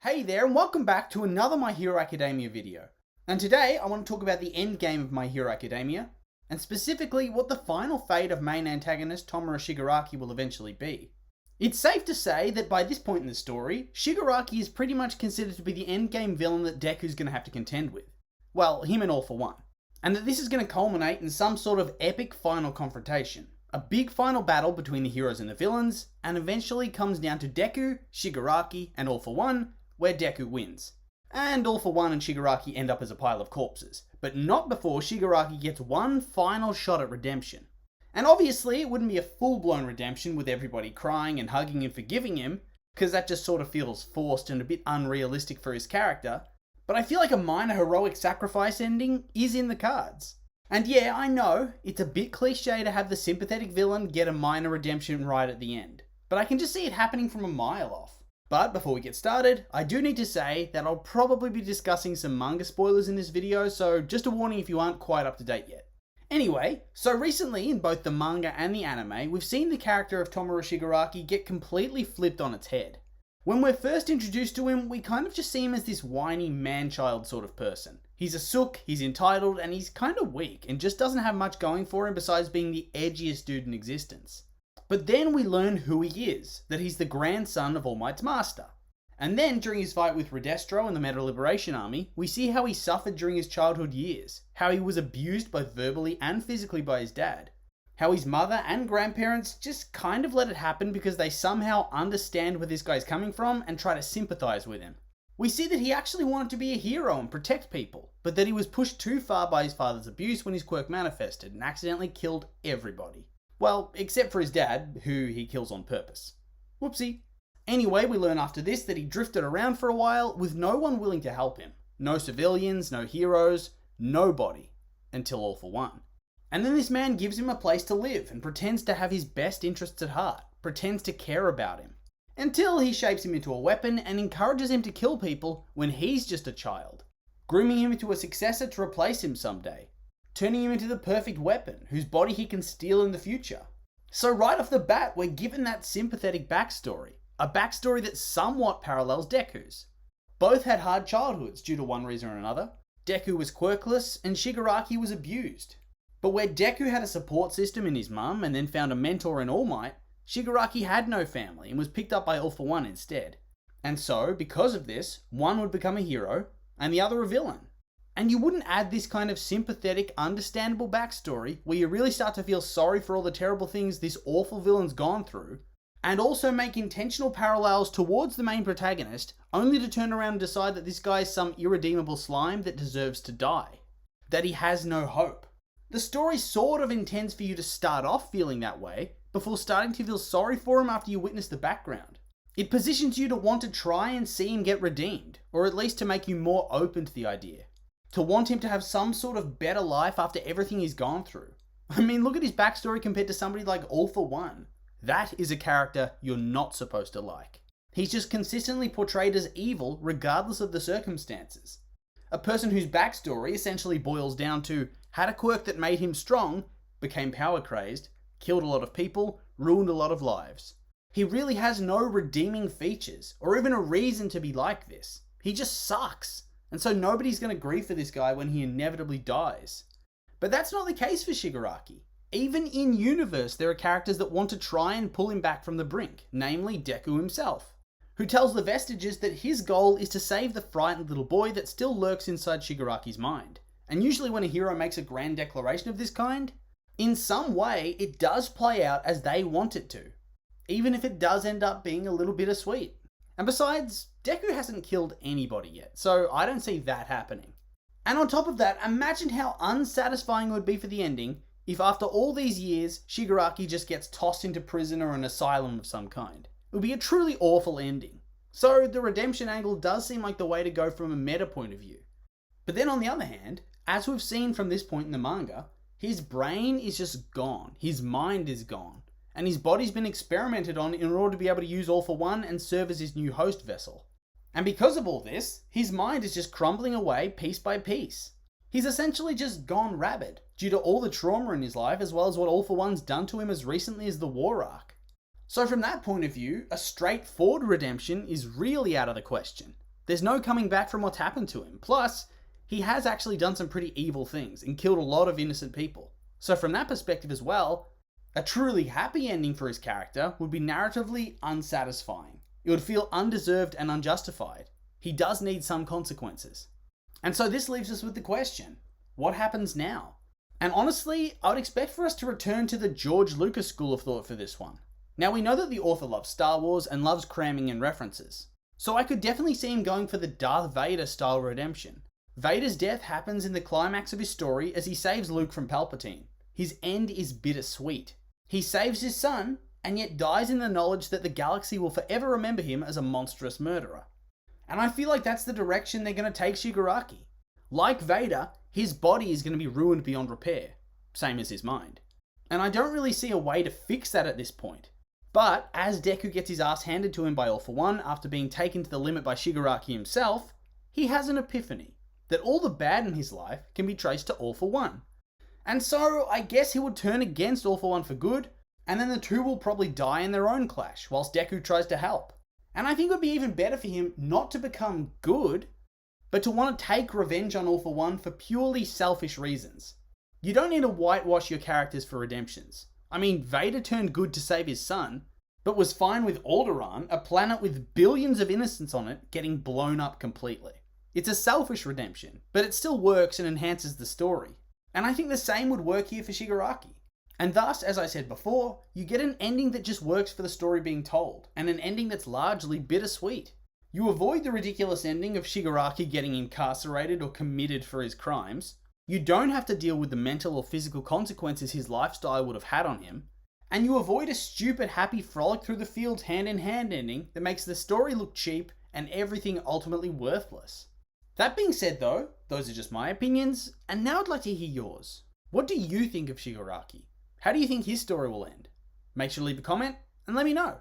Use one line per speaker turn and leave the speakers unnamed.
Hey there, and welcome back to another My Hero Academia video. And today I want to talk about the end game of My Hero Academia, and specifically what the final fate of main antagonist Tomoe Shigaraki will eventually be. It's safe to say that by this point in the story, Shigaraki is pretty much considered to be the endgame villain that Deku's going to have to contend with. Well, him and All For One. And that this is going to culminate in some sort of epic final confrontation. A big final battle between the heroes and the villains, and eventually comes down to Deku, Shigaraki, and All For One, where Deku wins. And All For One and Shigaraki end up as a pile of corpses, but not before Shigaraki gets one final shot at redemption. And obviously it wouldn't be a full-blown redemption with everybody crying and hugging and forgiving him, because that just sort of feels forced and a bit unrealistic for his character, but I feel like a minor heroic sacrifice ending is in the cards. And yeah, I know, it's a bit cliche to have the sympathetic villain get a minor redemption right at the end, but I can just see it happening from a mile off. But before we get started, I do need to say that I'll probably be discussing some manga spoilers in this video, so just a warning if you aren't quite up to date yet. Anyway, so recently in both the manga and the anime, we've seen the character of Tomoe Shigaraki get completely flipped on its head. When we're first introduced to him, we kind of just see him as this whiny man-child sort of person. He's a sook, he's entitled, and he's kind of weak, and just doesn't have much going for him besides being the edgiest dude in existence. But then we learn who he is, that he's the grandson of All Might's master. And then, during his fight with Redestro and the Meta Liberation Army, we see how he suffered during his childhood years, how he was abused both verbally and physically by his dad, how his mother and grandparents just kind of let it happen because they somehow understand where this guy's coming from and try to sympathize with him. We see that he actually wanted to be a hero and protect people, but that he was pushed too far by his father's abuse when his quirk manifested and accidentally killed everybody. Well, except for his dad, who he kills on purpose. Whoopsie. Anyway, we learn after this that he drifted around for a while with no one willing to help him. No civilians, no heroes, nobody. Until All For One. And then this man gives him a place to live and pretends to have his best interests at heart, pretends to care about him. Until he shapes him into a weapon and encourages him to kill people when he's just a child. Grooming him into a successor to replace him someday. Turning him into the perfect weapon, whose body he can steal in the future. So right off the bat, we're given that sympathetic backstory. A backstory that somewhat parallels Deku's. Both had hard childhoods due to one reason or another. Deku was quirkless, and Shigaraki was abused. But where Deku had a support system in his mum, and then found a mentor in All Might, Shigaraki had no family, and was picked up by All For One instead. And so, because of this, one would become a hero, and the other a villain. And you wouldn't add this kind of sympathetic, understandable backstory where you really start to feel sorry for all the terrible things this awful villain's gone through, and also make intentional parallels towards the main protagonist, only to turn around and decide that this guy is some irredeemable slime that deserves to die. That he has no hope. The story sort of intends for you to start off feeling that way, before starting to feel sorry for him after you witness the background. It positions you to want to try and see him get redeemed, or at least to make you more open to the idea. To want him to have some sort of better life after everything he's gone through. I mean, look at his backstory compared to somebody like All For One. That is a character you're not supposed to like. He's just consistently portrayed as evil regardless of the circumstances. A person whose backstory essentially boils down to had a quirk that made him strong, became power crazed, killed a lot of people, ruined a lot of lives. He really has no redeeming features, or even a reason to be like this. He just sucks. And so nobody's going to grieve for this guy when he inevitably dies. But that's not the case for Shigaraki. Even in universe, there are characters that want to try and pull him back from the brink, namely Deku himself, who tells the Vestiges that his goal is to save the frightened little boy that still lurks inside Shigaraki's mind. And usually when a hero makes a grand declaration of this kind, in some way it does play out as they want it to, even if it does end up being a little bittersweet. And besides, Deku hasn't killed anybody yet, so I don't see that happening. And on top of that, imagine how unsatisfying it would be for the ending if after all these years, Shigaraki just gets tossed into prison or an asylum of some kind. It would be a truly awful ending. So the redemption angle does seem like the way to go from a meta point of view. But then on the other hand, as we've seen from this point in the manga, his brain is just gone, his mind is gone. And his body's been experimented on in order to be able to use All For One and serve as his new host vessel. And because of all this, his mind is just crumbling away piece by piece. He's essentially just gone rabid, due to all the trauma in his life as well as what All For One's done to him as recently as the war arc. So from that point of view, a straightforward redemption is really out of the question. There's no coming back from what's happened to him. Plus, he has actually done some pretty evil things and killed a lot of innocent people. So from that perspective as well, a truly happy ending for his character would be narratively unsatisfying. It would feel undeserved and unjustified. He does need some consequences. And so this leaves us with the question, what happens now? And honestly, I would expect for us to return to the George Lucas school of thought for this one. Now we know that the author loves Star Wars and loves cramming in references. So I could definitely see him going for the Darth Vader style redemption. Vader's death happens in the climax of his story as he saves Luke from Palpatine. His end is bittersweet. He saves his son, and yet dies in the knowledge that the galaxy will forever remember him as a monstrous murderer. And I feel like that's the direction they're going to take Shigaraki. Like Vader, his body is going to be ruined beyond repair, same as his mind. And I don't really see a way to fix that at this point. But as Deku gets his ass handed to him by All For One after being taken to the limit by Shigaraki himself, he has an epiphany that all the bad in his life can be traced to All For One. And so I guess he would turn against All For One for good, and then the two will probably die in their own clash whilst Deku tries to help. And I think it would be even better for him not to become good, but to want to take revenge on All For One for purely selfish reasons. You don't need to whitewash your characters for redemptions. I mean, Vader turned good to save his son, but was fine with Alderaan, a planet with billions of innocents on it, getting blown up completely. It's a selfish redemption, but it still works and enhances the story. And I think the same would work here for Shigaraki. And thus, as I said before, you get an ending that just works for the story being told, and an ending that's largely bittersweet. You avoid the ridiculous ending of Shigaraki getting incarcerated or committed for his crimes. You don't have to deal with the mental or physical consequences his lifestyle would have had on him. And you avoid a stupid happy frolic through the fields hand in hand ending that makes the story look cheap and everything ultimately worthless. That being said though, those are just my opinions, and now I'd like to hear yours. What do you think of Shigaraki? How do you think his story will end? Make sure to leave a comment and let me know.